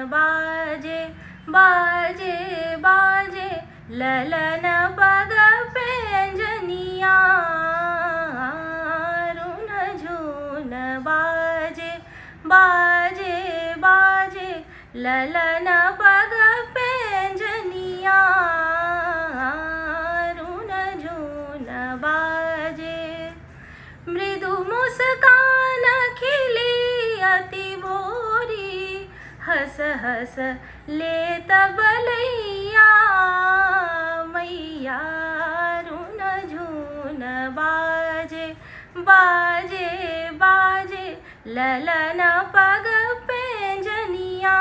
बाजे बाजे बाजे ललन पग पैंजनिया रुन झून बाजे बाजे बाजे ललन पग पैंजनिया रुन झून बाजे मृदु मुस्कान खिली अति भोरी हस हस लेत बलैया मैया रुन झून बाजे बाजे बाजे ललन पग पैंजनिया।